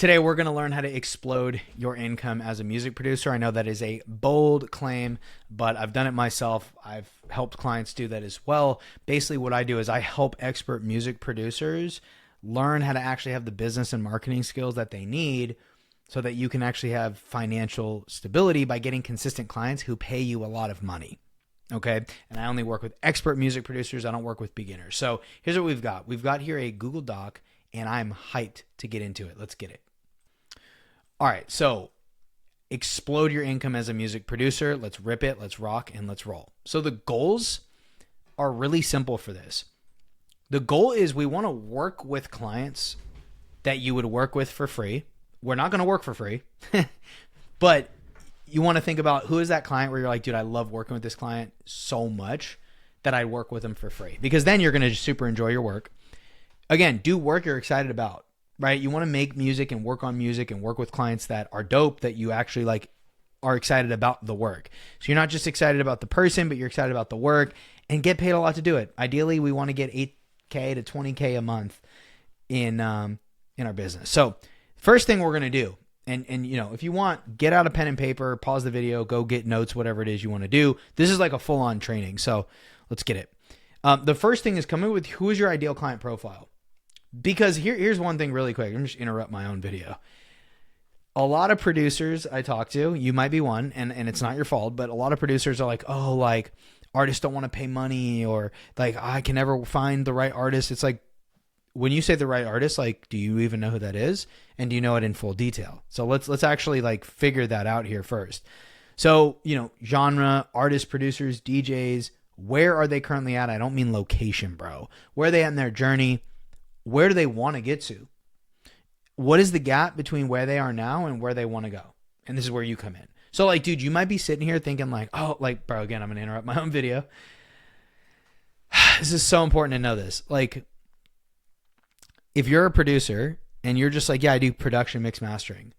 Today, we're going to learn how to explode your income as a music producer. I know that is a bold claim, but I've done it myself. I've helped clients do that as well. Basically, what I do is I help expert music producers learn how to actually have the business and marketing skills that they need so that you can actually have financial stability by getting consistent clients who pay you a lot of money. Okay. And I only work with expert music producers. I don't work with beginners. So here's what we've got. We've got here a Google Doc, and I'm hyped to get into it. Let's get it. All right, so explode your income as a music producer. Let's rip it, let's rock, and let's roll. So the goals are really simple for this. The goal is we want to work with clients that you would work with for free. We're not going to work for free, but you want to think about who is that client where you're like, dude, I love working with this client so much that I'd work with them for free, because then you're going to super enjoy your work. Again, do work you're excited about. Right? You want to make music and work on music and work with clients that are dope, that you actually like are excited about the work. So you're not just excited about the person, but you're excited about the work and get paid a lot to do it. Ideally, we want to get $8K to $20K a month in our business. So first thing we're going to do, and you know, if you want, get out a pen and paper, pause the video, go get notes, whatever it is you want to do. This is like a full-on training. So let's get it. The first thing is come up with who is your ideal client profile. Because here's one thing really quick. I'm just interrupt my own video. A lot of producers I talk to, you might be one, and it's not your fault, but a lot of producers are like, oh, like artists don't want to pay money, or like I can never find the right artist. It's like, when you say the right artist, like, do you even know who that is? And do you know it in full detail? So let's actually like figure that out here first. So, you know, genre, artists, producers, DJs, where are they currently at? I don't mean location, bro. Where are they at in their journey? Where do they want to get to? What is the gap between where they are now and where they want to go? And this is where you come in. So like, dude, you might be sitting here thinking like, oh, like, bro, again, I'm going to interrupt my own video. This is so important to know this. Like, if you're a producer and you're just like, yeah, I do production, mix, mastering.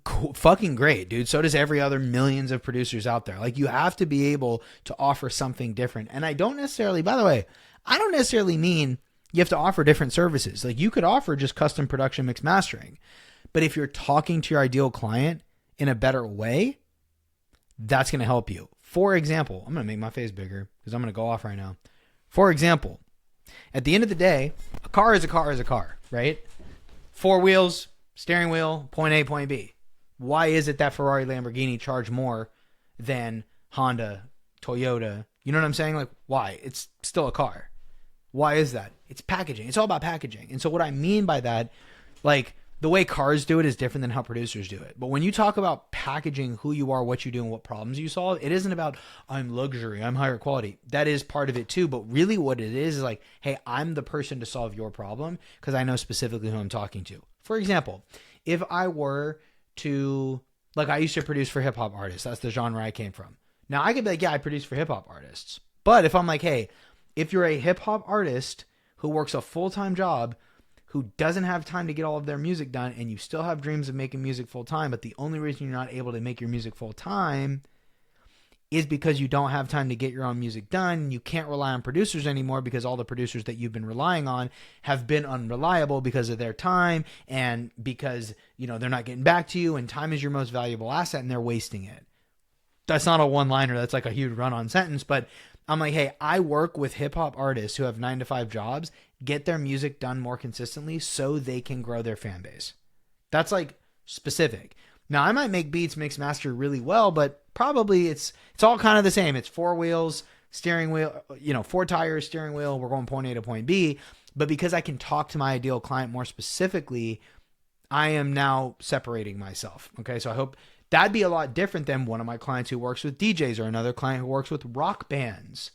Cool, fucking great, dude. So does every other millions of producers out there. Like, you have to be able to offer something different. And I don't necessarily, by the way, I don't necessarily mean you have to offer different services. Like, you could offer just custom production, mix, mastering. But if you're talking to your ideal client in a better way, that's going to help you. For example, I'm going to make my face bigger because I'm going to go off right now. For example, at the end of the day, a car is a car is a car, right? 4 wheels, steering wheel, point A, point B. Why is it that Ferrari, Lamborghini charge more than Honda, Toyota? You know what I'm saying? Like, why? It's still a car. Why is that? It's packaging. It's all about packaging. And so what I mean by that, like, the way cars do it is different than how producers do it. But when you talk about packaging who you are, what you do, and what problems you solve, it isn't about, I'm luxury, I'm higher quality. That is part of it too. But really what it is like, hey, I'm the person to solve your problem because I know specifically who I'm talking to. For example, if I were to, like, I used to produce for hip hop artists. That's the genre I came from. Now I could be like, yeah, I produce for hip hop artists. But if I'm like, hey, if you're a hip hop artist who works a full-time job, who doesn't have time to get all of their music done, and you still have dreams of making music full-time, but the only reason you're not able to make your music full-time is because you don't have time to get your own music done. You can't rely on producers anymore because all the producers that you've been relying on have been unreliable because of their time and because, you know, they're not getting back to you, and time is your most valuable asset and they're wasting it. That's not a one-liner. That's like a huge run-on sentence, but I'm like, hey, I work with hip hop artists who have 9-to-5 jobs, get their music done more consistently so they can grow their fan base. That's like specific. Now, I might make beats, mix, master really well, but probably it's all kind of the same. It's 4 wheels, steering wheel, you know, 4 tires, steering wheel. We're going point A to point B. But because I can talk to my ideal client more specifically, I am now separating myself. Okay, so I hope that'd be a lot different than one of my clients who works with DJs or another client who works with rock bands.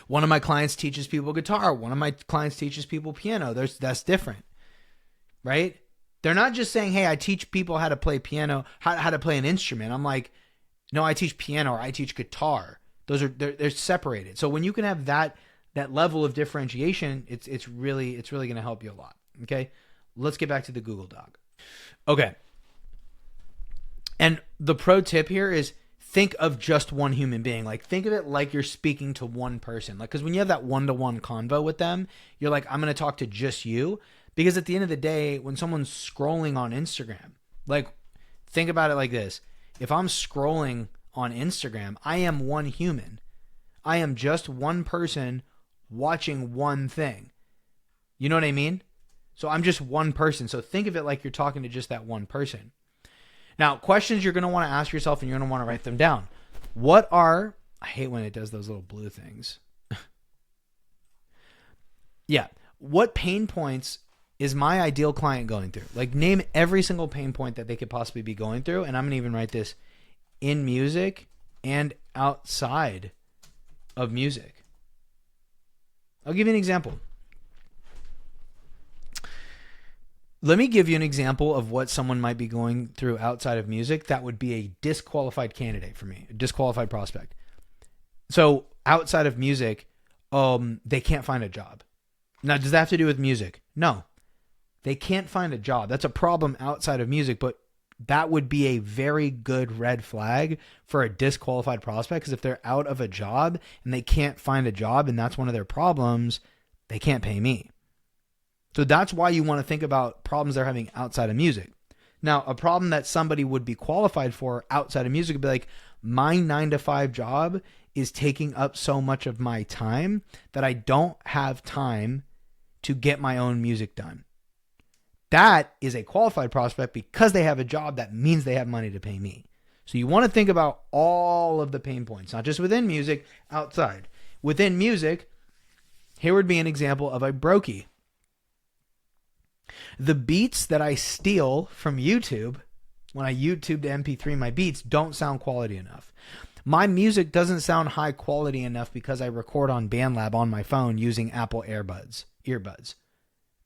One of my clients teaches people guitar. One of my clients teaches people piano. That's different, right? They're not just saying, hey, I teach people how to play piano, how to play an instrument. I'm like, no, I teach piano or I teach guitar. They're separated. So when you can have that level of differentiation, it's really going to help you a lot. Okay, let's get back to the Google Doc. Okay. And the pro tip here is think of just one human being. Like, think of it like you're speaking to one person. Like, because when you have that one-to-one convo with them, you're like, I'm going to talk to just you. Because at the end of the day, when someone's scrolling on Instagram, like, think about it like this. If I'm scrolling on Instagram, I am one human. I am just one person watching one thing. You know what I mean? So I'm just one person. So think of it like you're talking to just that one person. Now, questions you're going to want to ask yourself, and you're going to want to write them down. I hate when it does those little blue things. Yeah. What pain points is my ideal client going through? Like, name every single pain point that they could possibly be going through. And I'm going to even write this in music and outside of music. I'll give you an example. Let me give you an example of what someone might be going through outside of music that would be a disqualified candidate for me, a disqualified prospect. So outside of music, they can't find a job. Now, does that have to do with music? No. They can't find a job. That's a problem outside of music, but that would be a very good red flag for a disqualified prospect, because if they're out of a job and they can't find a job and that's one of their problems, they can't pay me. So that's why you want to think about problems they're having outside of music. Now, a problem that somebody would be qualified for outside of music would be like, my 9-to-5 job is taking up so much of my time that I don't have time to get my own music done. That is a qualified prospect because they have a job. That means they have money to pay me. So you want to think about all of the pain points, not just within music, outside. Within music, here would be an example of a brokey. The beats that I steal from YouTube, when I YouTube to MP3 my beats, don't sound quality enough. My music doesn't sound high quality enough because I record on BandLab on my phone using Apple earbuds.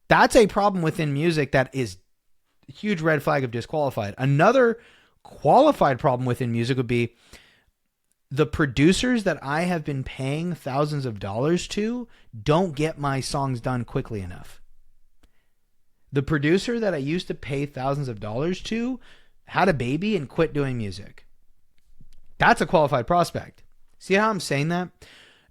That's a problem within music that is a huge red flag of disqualified. Another qualified problem within music would be the producers that I have been paying thousands of dollars to don't get my songs done quickly enough. The producer that I used to pay thousands of dollars to had a baby and quit doing music. That's a qualified prospect. See how I'm saying that?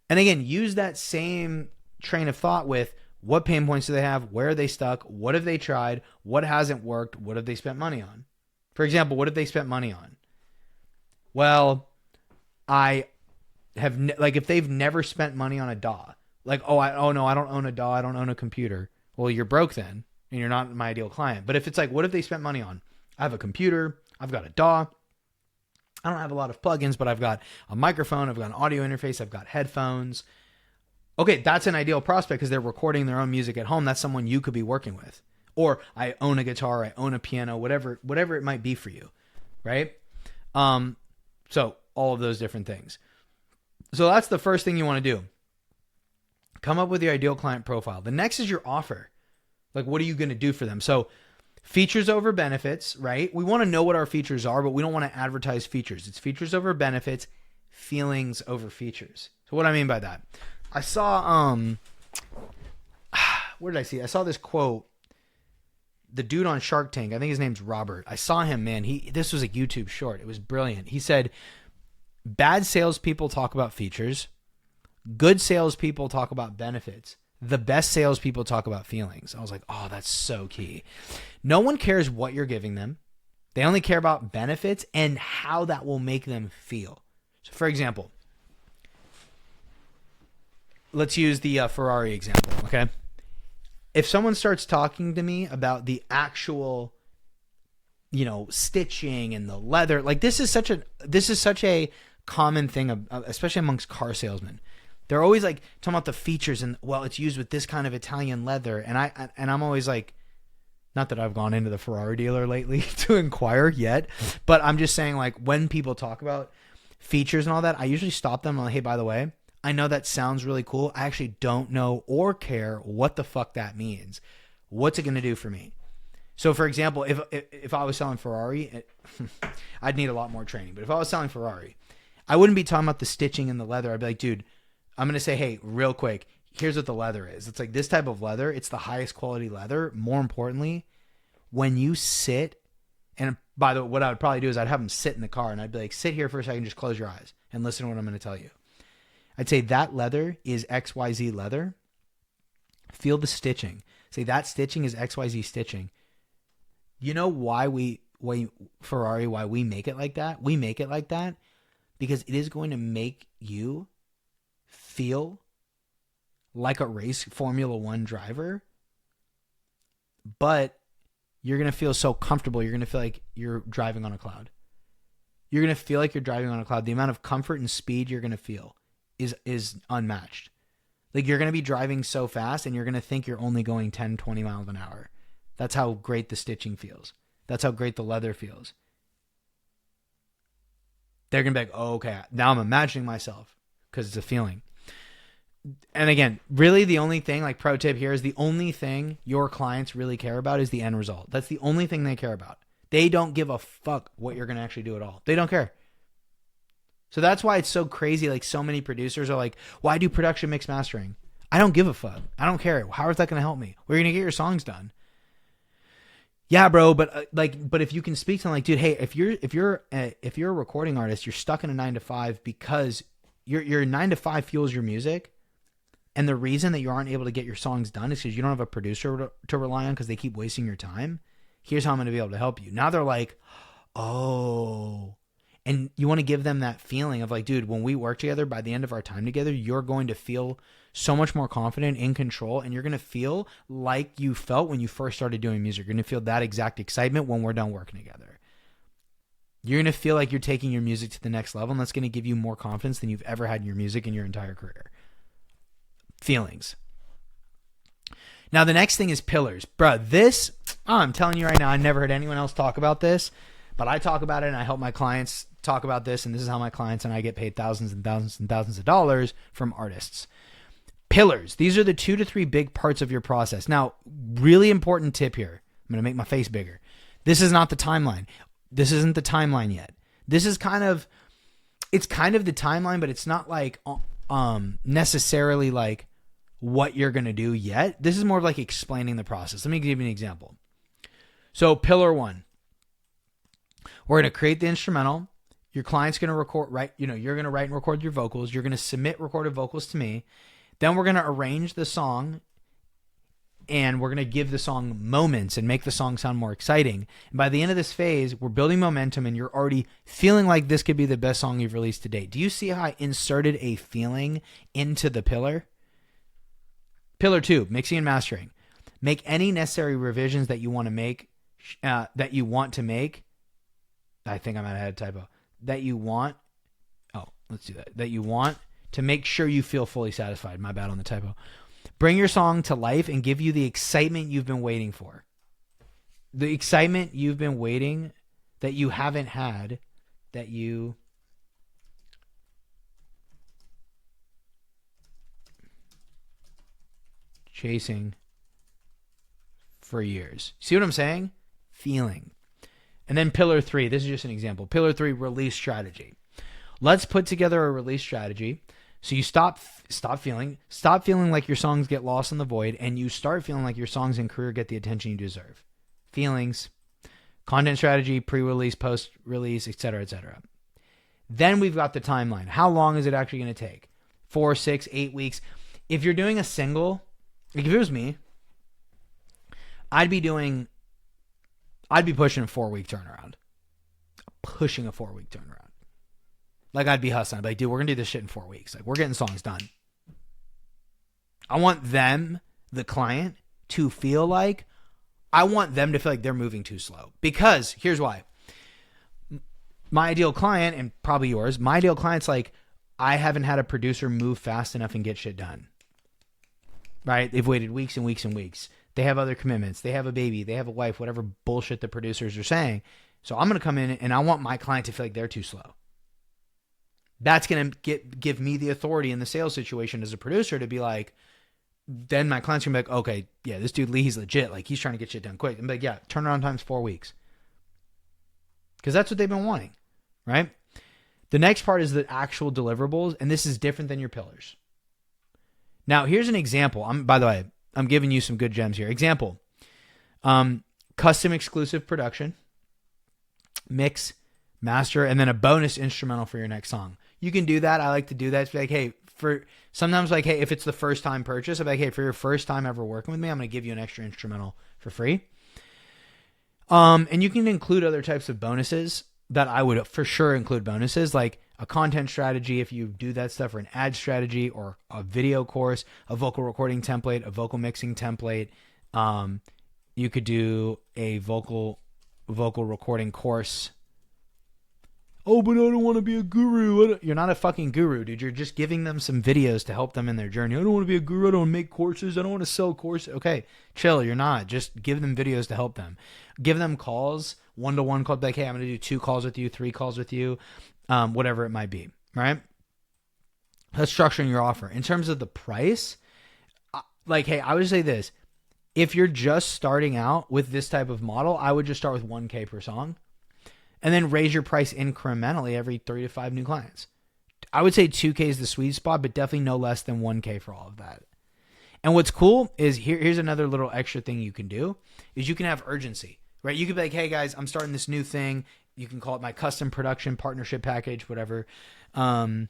And again, use that same train of thought with what pain points do they have? Where are they stuck? What have they tried? What hasn't worked? What have they spent money on? For example, what have they spent money on? Well, I have if they've never spent money on a DAW, like, oh no, I don't own a DAW. I don't own a computer. Well, you're broke then, and you're not my ideal client. But if it's like, what have they spent money on? I have a computer. I've got a DAW. I don't have a lot of plugins, but I've got a microphone. I've got an audio interface. I've got headphones. Okay, that's an ideal prospect because they're recording their own music at home. That's someone you could be working with. Or I own a guitar, I own a piano, whatever it might be for you, right? So all of those different things. So that's the first thing you want to do. Come up with your ideal client profile. The next is your offer. Like, what are you going to do for them? So features over benefits, right? We want to know what our features are, but we don't want to advertise features. It's features over benefits, feelings over features. So what do I mean by that? I saw, where did I see it? I saw this quote. The dude on Shark Tank, I think his name's Robert. I saw him, man. This was a YouTube short. It was brilliant. He said, bad salespeople talk about features. Good salespeople talk about benefits. The best salespeople talk about feelings. I was like, oh, that's so key. No one cares what you're giving them. They only care about benefits and how that will make them feel. So, for example, let's use the Ferrari example, okay? If someone starts talking to me about the actual, stitching and the leather, like this is such a common thing, especially amongst car salesmen. They're always like talking about the features and, well, it's used with this kind of Italian leather. And I'm always like, not that I've gone into the Ferrari dealer lately to inquire yet, but I'm just saying, like, when people talk about features and all that, I usually stop them and I'm like, hey, by the way, I know that sounds really cool. I actually don't know or care what the fuck that means. What's it going to do for me? So, for example, if I was selling Ferrari, I'd need a lot more training. But if I was selling Ferrari, I wouldn't be talking about the stitching and the leather. I'd be like, dude, I'm going to say, hey, real quick, here's what the leather is. It's like this type of leather. It's the highest quality leather. More importantly, when you sit, and by the way, what I would probably do is I'd have them sit in the car and I'd be like, sit here for a second, just close your eyes and listen to what I'm going to tell you. I'd say that leather is XYZ leather. Feel the stitching. Say that stitching is XYZ stitching. You know why we make it like that? We make it like that because it is going to make you feel like a race Formula One driver, but you're going to feel so comfortable. You're going to feel like you're driving on a cloud. You're going to feel like you're driving on a cloud. The amount of comfort and speed you're going to feel is unmatched. Like you're going to be driving so fast and you're going to think you're only going 10, 20 miles an hour. That's how great the stitching feels. That's how great the leather feels. They're going to be like, oh, okay, now I'm imagining myself because it's a feeling. And again, really the only thing, like pro tip here, is the only thing your clients really care about is the end result. That's the only thing they care about. They don't give a fuck what you're going to actually do at all. They don't care. So that's why it's so crazy. Like so many producers are like, why do production mix mastering? I don't give a fuck. I don't care. How is that going to help me? Where are you going to get your songs done? Yeah, bro. But if you can speak to them like, dude, hey, if you're a recording artist, you're stuck in a 9-to-5 because your 9-to-5 fuels your music. And the reason that you aren't able to get your songs done is because you don't have a producer to rely on because they keep wasting your time. Here's how I'm going to be able to help you. Now they're like, oh. And you want to give them that feeling of like, dude, when we work together, by the end of our time together, you're going to feel so much more confident, in control, and you're going to feel like you felt when you first started doing music. You're going to feel that exact excitement when we're done working together. You're going to feel like you're taking your music to the next level, and that's going to give you more confidence than you've ever had in your music in your entire career. Feelings. Now, the next thing is pillars. Bro, I'm telling you right now, I never heard anyone else talk about this, but I talk about it and I help my clients talk about this, and this is how my clients and I get paid thousands and thousands and thousands of dollars from artists. Pillars. These are the 2 to 3 big parts of your process. Now, really important tip here. I'm going to make my face bigger. This is not the timeline. This isn't the timeline yet. This is it's kind of the timeline, but it's not like necessarily like what you're going to do yet. This is more of like explaining the process. Let me give you an example. So pillar 1, we're going to create the instrumental. Your client's going to record, right? You're going to write and record your vocals. You're going to submit recorded vocals to me. Then we're going to arrange the song and we're going to give the song moments and make the song sound more exciting. And by the end of this phase, we're building momentum and you're already feeling like this could be the best song you've released to date. Do you see how I inserted a feeling into the pillar? Pillar 2, mixing and mastering. Make any necessary revisions that you want to make, I think I might have had a typo. That you want to make sure you feel fully satisfied. My bad on the typo. Bring your song to life and give you the excitement you've been waiting for. The excitement you've been waiting that you haven't had, that you chasing for years. See what I'm saying? Feeling. And then pillar 3, this is just an example. Pillar 3, release strategy. Let's put together a release strategy. So you stop feeling like your songs get lost in the void, and you start feeling like your songs and career get the attention you deserve. Feelings, content strategy, pre-release, post-release, etc., etc. Then we've got the timeline. How long is it actually going to take? 4, 6, 8 weeks. If you're doing a single, like if it was me, I'd be pushing a 4-week turnaround. Pushing a 4-week turnaround. Like I'd be hustling. I'd be like, dude, we're going to do this shit in 4 weeks. Like we're getting songs done. I want them, the client, to feel like, I want them to feel like they're moving too slow. Because here's why. My ideal client, and probably yours, my ideal client's like, I haven't had a producer move fast enough and get shit done. Right? They've waited weeks and weeks and weeks. They have other commitments. They have a baby. They have a wife, whatever bullshit the producers are saying. So I'm going to come in and I want my client to feel like they're too slow. That's going to give me the authority in the sales situation as a producer to be like, then my client's going to be like, okay, yeah, this dude Lee, he's legit. Like he's trying to get shit done quick. And be like, yeah, turnaround time's 4 weeks. Because that's what they've been wanting, right? The next part is the actual deliverables. And this is different than your pillars. Now, here's an example. By the way, I'm giving you some good gems here. Example, custom exclusive production, mix, master, and then a bonus instrumental for your next song. You can do that. I like to do that. It's like, hey, for sometimes like, hey, if it's the first time purchase, I'm like, hey, for your first time ever working with me, I'm going to give you an extra instrumental for free. And you can include other types of bonuses that I would for sure include bonuses, like a content strategy if you do that stuff, or an ad strategy, or a video course, a vocal recording template, a vocal mixing template. You could do a vocal recording course. Oh, but I don't want to be a guru. You're not a fucking guru, dude. You're just giving them some videos to help them in their journey. I don't want to be a guru. I don't want to make courses. I don't want to sell courses. Okay, chill. You're not. Just give them videos to help them. Give them calls, one-to-one call. Like, hey, I'm going to do 2 calls with you, 3 calls with you, whatever it might be, right? That's structuring your offer. In terms of the price, like, hey, I would say this. If you're just starting out with this type of model, I would just start with $1,000 per song. And then raise your price incrementally every 3 to 5 new clients. I would say $2,000 is the sweet spot, but definitely no less than $1,000 for all of that. And what's cool is here's another little extra thing you can do is you can have urgency, right? You could be like, hey guys, I'm starting this new thing. You can call it my custom production partnership package, whatever. I'm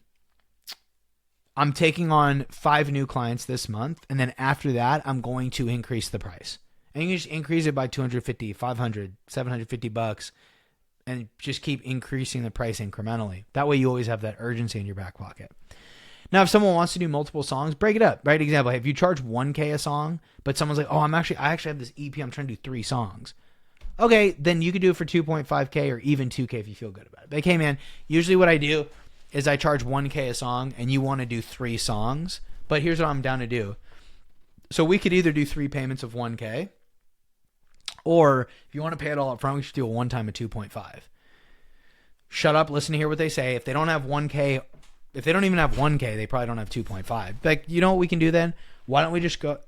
taking on 5 new clients this month. And then after that, I'm going to increase the price. And you can just increase it by $250, $500, $750. And just keep increasing the price incrementally. That way you always have that urgency in your back pocket. Now, if someone wants to do multiple songs, break it up, right? Example, if you charge $1,000 a song, but someone's like, oh, I actually have this EP, I'm trying to do 3 songs. Okay, then you could do it for $2.5K or even $2K if you feel good about it. But, okay, man, usually what I do is I charge $1,000 a song and you want to do 3 songs, but here's what I'm down to do. So we could either do 3 payments of $1,000, or if you want to pay it all up front, we should do a one-time of 2.5. Shut up, listen to hear what they say. If they don't have $1,000, if they don't even have $1,000, they probably don't have 2.5. Like, you know what we can do then? Why don't we just go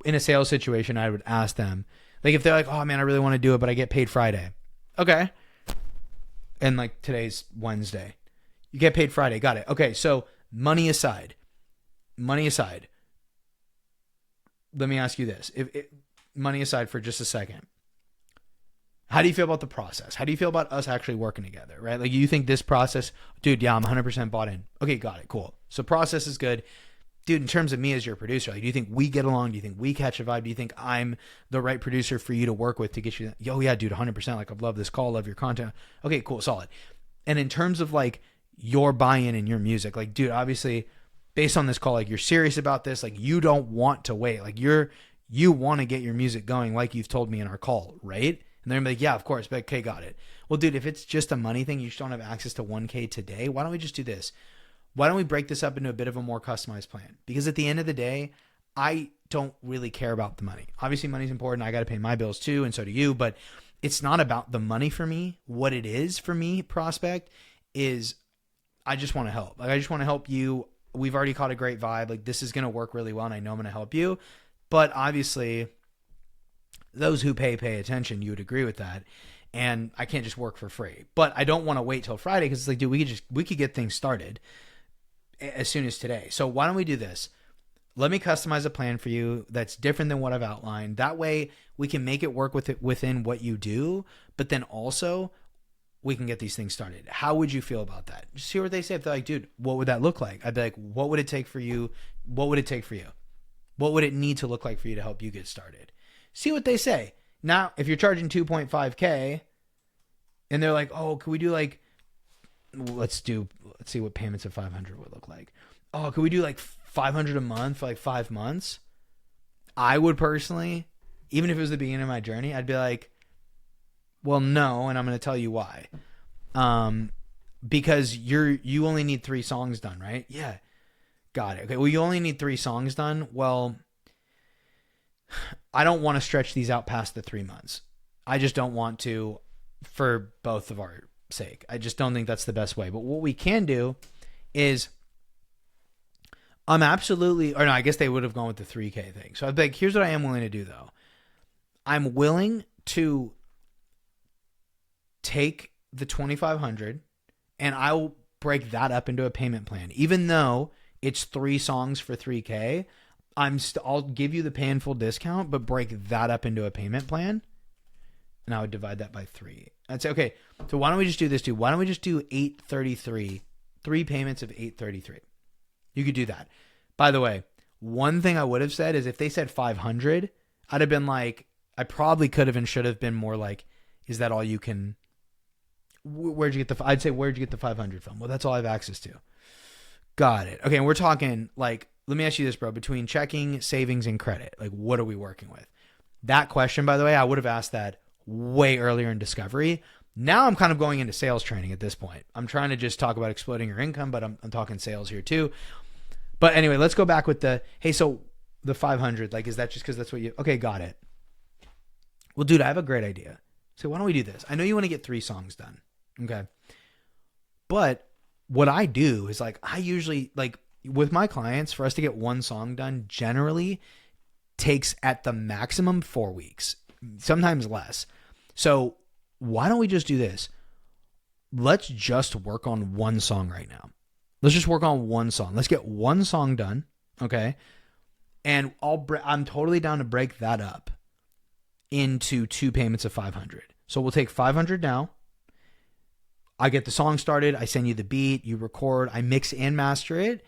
in a sales situation? I would ask them, like, if they're like, oh man, I really want to do it, but I get paid Friday. Okay. And like today's Wednesday, you get paid Friday. Got it. Okay. So money aside, let me ask you this. Money aside for just a second. How do you feel about the process? How do you feel about us actually working together, right? Like, you think this process, dude, yeah, I'm 100% bought in. Okay, got it. Cool. So process is good. Dude, in terms of me as your producer, like, do you think we get along? Do you think we catch a vibe? Do you think I'm the right producer for you to work with to get you that? Yo, yeah, dude, 100%. Like, I love this call, love your content. Okay, cool, solid. And in terms of like your buy-in and your music, like, dude, obviously based on this call, like, you're serious about this. Like, you don't want to wait. Like, you want to get your music going, like you've told me in our call, right? And they're gonna be like, yeah, of course. But okay, got it. Well, dude, if it's just a money thing, you just don't have access to $1,000 today. Why don't we just do this? Why don't we break this up into a bit of a more customized plan? Because at the end of the day, I don't really care about the money. Obviously, money's important. I got to pay my bills too, and so do you. But it's not about the money for me. What it is for me, prospect, is I just want to help. Like, I just want to help you. We've already caught a great vibe. Like, this is going to work really well, and I know I'm going to help you. But obviously, those who pay attention. You would agree with that. And I can't just work for free. But I don't want to wait till Friday because it's like, dude, we could get things started as soon as today. So why don't we do this? Let me customize a plan for you that's different than what I've outlined. That way we can make it work within what you do, but then also we can get these things started. How would you feel about that? Just hear what they say. If they're like, dude, what would that look like? I'd be like, what would it take for you? What would it take for you? What would it need to look like for you to help you get started? See what they say. Now, if you're charging $2.5K and they're like, oh, can we do like, let's see what payments of 500 would look like. Oh, could we do like 500 a month for like 5 months? I would personally, even if it was the beginning of my journey, I'd be like, well, no. And I'm going to tell you why. Because you only need 3 songs done, right? Yeah. Got it. Okay. Well, you only need 3 songs done. Well, I don't want to stretch these out past the 3 months. I just don't want to, for both of our sake. I just don't think that's the best way. But what we can do is I guess they would have gone with the 3K thing. So I'd be like, here's what I am willing to do though. I'm willing to take the 2,500 and I'll break that up into a payment plan. Even though it's 3 songs for 3K, I'll give you the pay in full discount, but break that up into a payment plan. And I would divide that by 3. I'd say, okay, so why don't we just do this, dude? Why don't we just do 833, 3 payments of 833? You could do that. By the way, one thing I would have said is if they said 500, I'd have been like, I probably could have and should have been more like, is that all you can, where'd you get the, I'd say, where'd you get the 500 from? Well, that's all I have access to. Got it. Okay. And we're talking like, let me ask you this, bro, between checking, savings, and credit, like what are we working with? That question, by the way, I would have asked that way earlier in discovery. Now I'm kind of going into sales training at this point. I'm trying to just talk about exploding your income, but I'm talking sales here too. But anyway, let's go back with the, hey, so the 500, like, is that just because that's what you, okay, got it. Well, dude, I have a great idea. So why don't we do this? I know you want to get 3 songs done. Okay. But what I do is like, I usually like with my clients, for us to get 1 song done generally takes at the maximum 4 weeks, sometimes less. So why don't we just do this? Let's just work on 1 song right now. Let's just work on 1 song. Let's get 1 song done. Okay. And I'm totally down to break that up into 2 payments of 500. So we'll take 500 now. I get the song started. I send you the beat, you record, I mix and master it,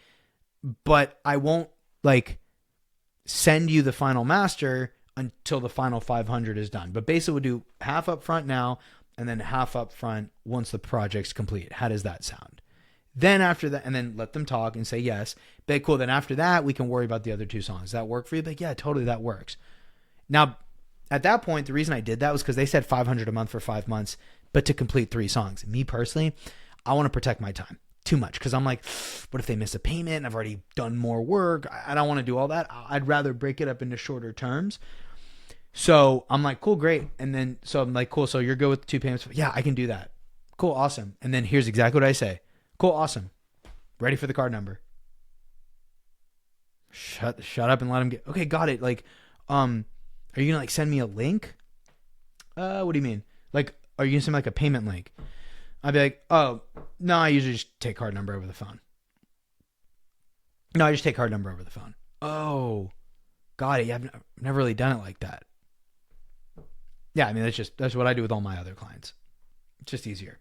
but I won't like send you the final master until the final 500 is done. But basically we'll do half up front now and then half up front once the project's complete. How does that sound? Then after that, and then let them talk and say yes. But cool. Then after that, we can worry about the other 2 songs. Does that work for you? Like, yeah, totally. That works. Now, at that point, the reason I did that was because they said 500 a month for 5 months, but to complete 3 songs. Me personally, I want to protect my time too much because I'm like, what if they miss a payment and I've already done more work? I don't want to do all that. I'd rather break it up into shorter terms. So I'm like, cool, great. And then, so I'm like, cool. So you're good with the 2 payments? Yeah, I can do that. Cool. Awesome. And then here's exactly what I say. Cool. Awesome. Ready for the card number. Shut up and let them get, okay, got it. Like, are you gonna like send me a link? What do you mean? Like, are you gonna send me like a payment link? I'd be like, oh, no, I usually just take card number over the phone. No, I just take card number over the phone. Oh, got it. Yeah, I've never really done it like that. Yeah, I mean, that's what I do with all my other clients. It's just easier.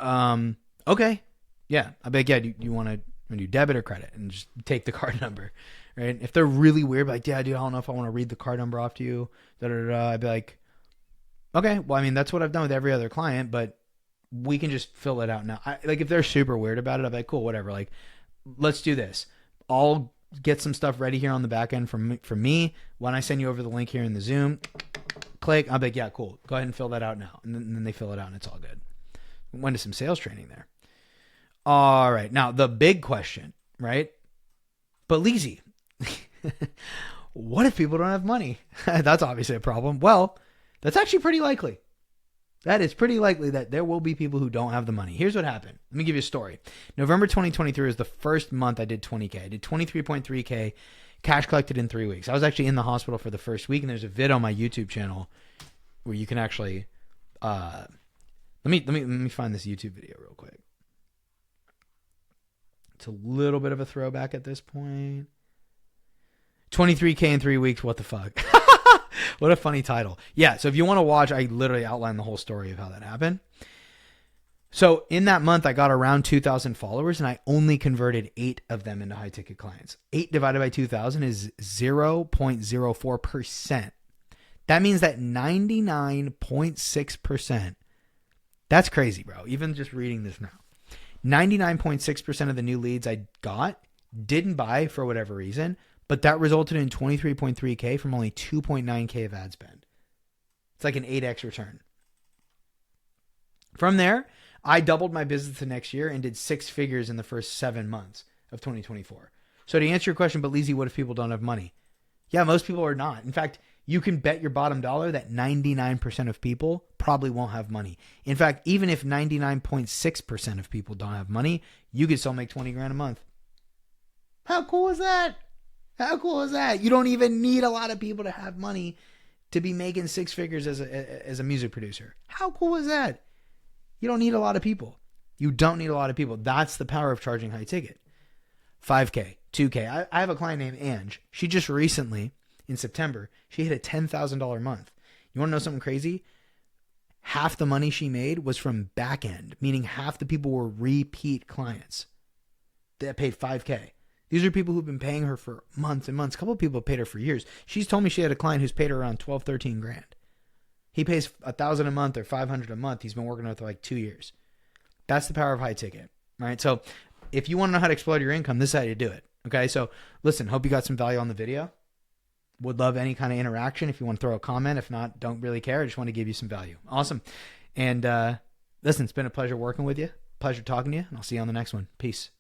Okay. Yeah. I'd be like, yeah, do you want to do debit or credit? And just take the card number, right? If they're really weird, like, yeah, dude, I don't know if I want to read the card number off to you. I'd be like, okay, well, I mean, that's what I've done with every other client, but we can just fill it out now. Like, if they're super weird about it, I'd be like, cool, whatever. Like, let's do this. I'll get some stuff ready here on the back end from me. When I send you over the link here in the Zoom, click. I'll be like, yeah, cool. Go ahead and fill that out now. And then they fill it out and it's all good. Went to some sales training there. All right. Now, the big question, right? But Leezy, what if people don't have money? That's obviously a problem. Well, that's actually pretty likely. That is pretty likely that there will be people who don't have the money. Here's what happened. Let me give you a story. November 2023 was the first month I did 20K. I did 23.3K cash collected in 3 weeks. I was actually in the hospital for the first week, and there's a vid on my YouTube channel where you can actually let me find this YouTube video real quick. It's a little bit of a throwback at this point. 23K in 3 weeks. What the fuck? What a funny title. Yeah. So if you want to watch, I literally outline the whole story of how that happened. So in that month, I got around 2,000 followers and I only converted 8 of them into high ticket clients. 8 divided by 2,000 is 0.04%. That means that 99.6%, that's crazy, bro. Even just reading this now, 99.6% of the new leads I got didn't buy for whatever reason, but that resulted in 23.3K from only 2.9K of ad spend. It's like an 8x return. From there, I doubled my business the next year and did 6 figures in the first 7 months of 2024. So to answer your question, but Leezy, what if people don't have money? Yeah, most people are not. In fact, you can bet your bottom dollar that 99% of people probably won't have money. In fact, even if 99.6% of people don't have money, you could still make 20 grand a month. How cool is that? How cool is that? You don't even need a lot of people to have money to be making 6 figures as a music producer. How cool is that? You don't need a lot of people. You don't need a lot of people. That's the power of charging high ticket. 5K, 2K. I have a client named Ange. She just recently, in September, she hit a $10,000 month. You want to know something crazy? Half the money she made was from back end, meaning half the people were repeat clients that paid 5K. These are people who've been paying her for months and months. A couple of people have paid her for years. She's told me she had a client who's paid her around 12, 13 grand. He pays $1,000 a month or $500 a month. He's been working with her like 2 years. That's the power of high ticket, right? So if you want to know how to explode your income, this is how you do it. Okay. So listen, hope you got some value on the video. Would love any kind of interaction. If you want to throw a comment, if not, don't really care. I just want to give you some value. Awesome. And listen, it's been a pleasure working with you. Pleasure talking to you. And I'll see you on the next one. Peace.